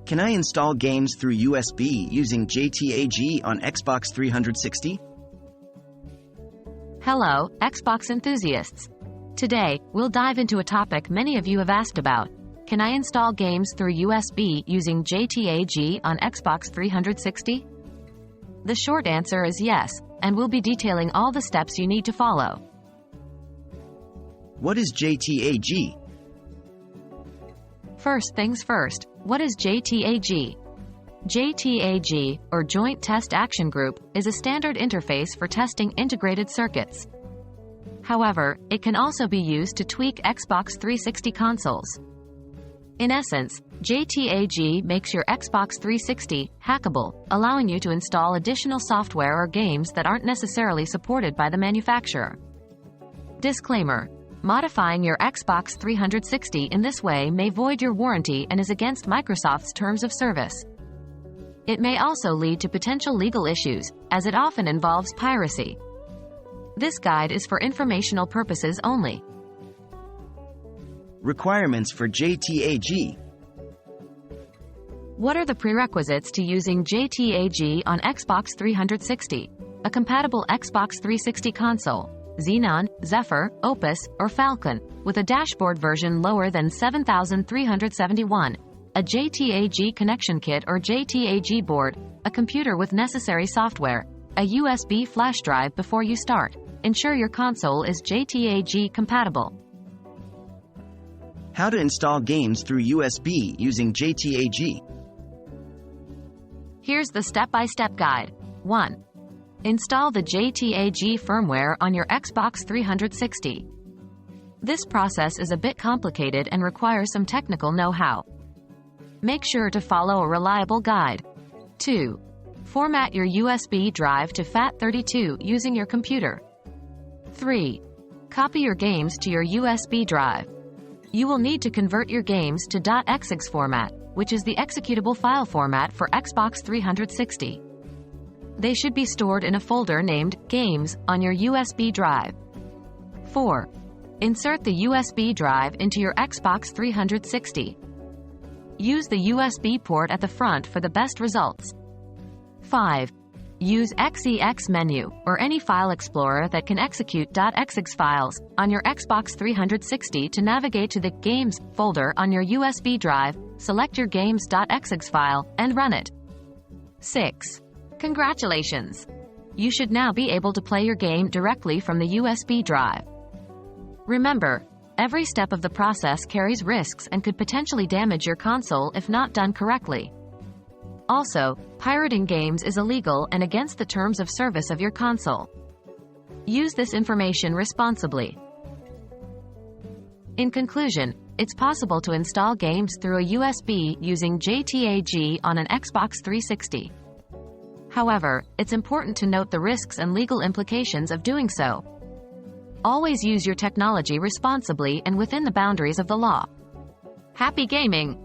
Can I install games through USB using JTAG on Xbox 360? Hello, Xbox enthusiasts. Today, we'll dive into a topic many of you have asked about. Can I install games through USB using JTAG on Xbox 360? The short answer is yes, and we'll be detailing all the steps you need to follow. What is JTAG? First things first, what is JTAG? JTAG, or Joint Test Action Group, is a standard interface for testing integrated circuits. However, it can also be used to tweak Xbox 360 consoles. In essence, JTAG makes your Xbox 360 hackable, allowing you to install additional software or games that aren't necessarily supported by the manufacturer. Disclaimer: modifying your Xbox 360 in this way may void your warranty and is against Microsoft's terms of service. It may also lead to potential legal issues, as it often involves piracy. This guide is for informational purposes only. Requirements for JTAG. What are the prerequisites to using JTAG on Xbox 360? A compatible Xbox 360 console, Xenon, Zephyr, Opus, or Falcon, with a dashboard version lower than 7371, a JTAG connection kit or JTAG board, a computer with necessary software, a USB flash drive before you start. Ensure your console is JTAG compatible. How to install games through USB using JTAG. Here's the step-by-step guide. 1. Install the JTAG firmware on your Xbox 360. This process is a bit complicated and requires some technical know-how. Make sure to follow a reliable guide. 2. Format your USB drive to FAT32 using your computer. 3. Copy your games to your USB drive. You will need to convert your games to .exig format, which is the executable file format for Xbox 360. They should be stored in a folder named Games on your USB drive. 4. Insert the USB drive into your Xbox 360. Use the USB port at the front for the best results. 5. Use XEX menu, or any file explorer that can execute .exig files, on your Xbox 360 to navigate to the Games folder on your USB drive, select your games.exig file, and run it. 6. Congratulations! You should now be able to play your game directly from the USB drive. Remember, every step of the process carries risks and could potentially damage your console if not done correctly. Also, pirating games is illegal and against the terms of service of your console. Use this information responsibly. In conclusion, it's possible to install games through a USB using JTAG on an Xbox 360. However, it's important to note the risks and legal implications of doing so. Always use your technology responsibly and within the boundaries of the law. Happy gaming!